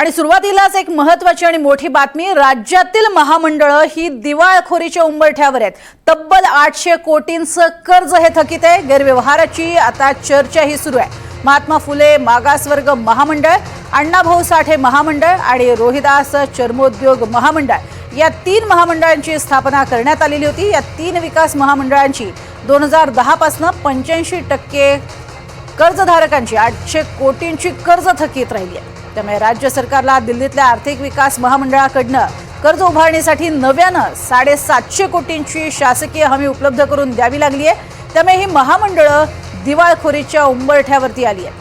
आणि सुरुवातीलाच एक महत्त्वाची आणि मोठी बातमी, राज्यातील महामंडळं ही दिवाळखोरीच्या उंबरठ्यावर आहेत। तब्बल 800 कोटींचं कर्ज हे थकीत आहे। गैरव्यवहाराची आता चर्चा ही सुरू आहे। महात्मा फुले मागासवर्ग महामंडळ, अण्णाभाऊ साठे महामंडळ आणि रोहिदास चर्मोद्योग महामंडळ या 3 महामंडळांची स्थापना करण्यात आलेली होती। या 3 विकास महामंडळांची 2010 पासून 85% कर्जधारकांची 800 कोटींची कर्ज थकीत राहिली आहे। त्यामुळे राज्य सरकारला दिल्लीतल्या आर्थिक विकास महामंडळाकडनं कर्ज उभारणीसाठी नव्यानं 750 कोटींची शासकीय हमी उपलब्ध करून द्यावी लागली आहे। त्यामुळे ही महामंडळं दिवाळखोरीच्या उंबरठ्यावरती आली आहे।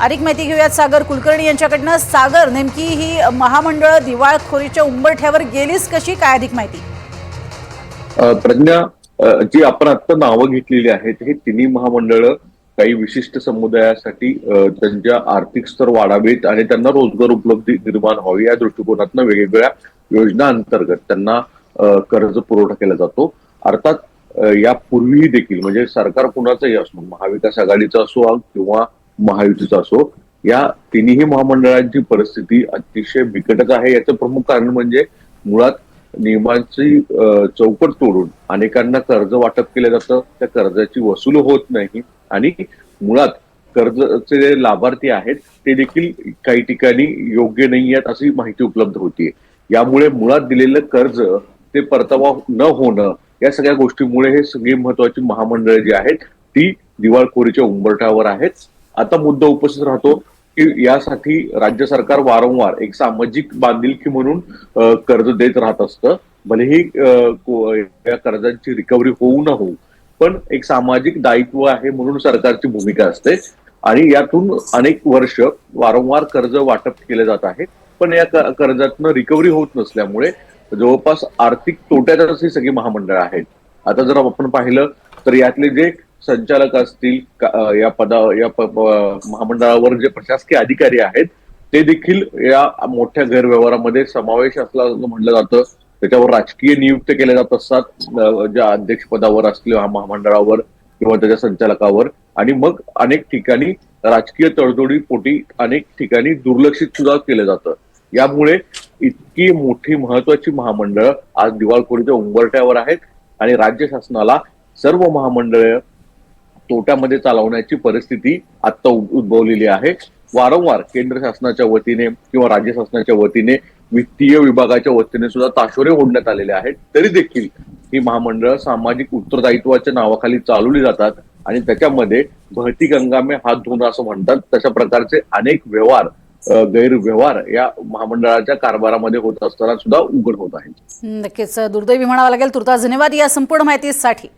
अधिक माहिती घेऊयात सागर कुलकर्णी यांच्याकडनं। सागर, नेमकी ही महामंडळं दिवाळखोरीच्या उंबरठ्यावर गेलीच कशी, काय अधिक माहिती? प्रज्ञा, जी आपण आता नावं घेतलेली आहेत हे तिन्ही महामंडळ काही विशिष्ट समुदायासाठी त्यांच्या आर्थिक स्तर वाढावेत आणि त्यांना रोजगार उपलब्धी निर्माण व्हावी या दृष्टिकोनातून वेगवेगळ्या योजना अंतर्गत त्यांना कर्ज पुरवठा केला जातो। अर्थात यापूर्वीही देखील म्हणजे सरकार कुणाचंही असो, महाविकास आघाडीचा असो किंवा महायुतीचा असो, या तिन्ही महामंडळांची परिस्थिती अतिशय बिकटच आहे। याचं प्रमुख कारण म्हणजे मुळात नियमांची चौकट तोडून अनेकांना कर्ज वाटप केलं जातं, त्या कर्जाची वसूल होत नाही आणि मुळात कर्जाचे जे लाभार्थी आहेत ते देखील काही ठिकाणी योग्य नाही आहेत अशी माहिती उपलब्ध होतीये। यामुळे मुळात दिलेलं कर्ज ते परतावा न होणं या सगळ्या गोष्टीमुळे हे सगळी महत्वाची महामंडळे जी आहेत ती दिवाळखोरीच्या उंबरठ्यावर आहेत। आता मुद्दा उपस्थित राहतो की यासाठी राज्य सरकार वारंवार एक सामाजिक बांधिलकी म्हणून कर्ज देत राहत असतं। भलेही या कर्जांची रिकव्हरी होऊ न होऊ, पण एक सामाजिक दायित्व आहे म्हणून सरकारची भूमिका असते आणि यातून अनेक वर्ष वारंवार कर्ज वाटप केले जात आहे। पण या कर्जातनं रिकव्हरी होत नसल्यामुळे जवळपास आर्थिक तोट्यातच ही सगळी महामंडळं आहेत। आता जर आपण पाहिलं तर यातले जे संचालक असतील, या महामंडळावर जे प्रशासकीय अधिकारी आहेत ते देखील या मोठ्या गैरव्यवहारामध्ये समावेश असल्याचं म्हटलं जातं। त्याच्यावर राजकीय नियुक्त केल्या जात असतात ज्या अध्यक्षपदावर असतील महामंडळावर किंवा त्याच्या संचालकावर, आणि मग अनेक ठिकाणी राजकीय तडजोडी पोटी अनेक ठिकाणी दुर्लक्षित सुद्धा केलं जातं। यामुळे इतकी मोठी महत्वाची महामंडळं आज दिवाळखोरीच्या उंबरठ्यावर आहेत आणि राज्य शासनाला सर्व महामंडळ तोट्यामध्ये चालवण्याची परिस्थिती आता उद्भवलेली आहे। वारंवार केंद्र शासनाच्या वतीने किंवा राज्य शासनाच्या वतीने वित्तीय विभागाच्या वतीने सुद्धा ताशोरे ओढण्यात आलेले आहेत, तरी देखील ही महामंडळं सामाजिक उत्तरदायित्वाच्या नावाखाली चालवली जातात आणि त्याच्यामध्ये भौतिक हंगामे हात धुणं असं म्हणतात तशा प्रकारचे अनेक व्यवहार, गैरव्यवहार या महामंडळाच्या कारभारामध्ये होत असताना सुद्धा उघड होत आहेत। नक्कीच दुर्दैवी म्हणावं लागेल। तुर्तास धन्यवाद या संपूर्ण माहितीसाठी।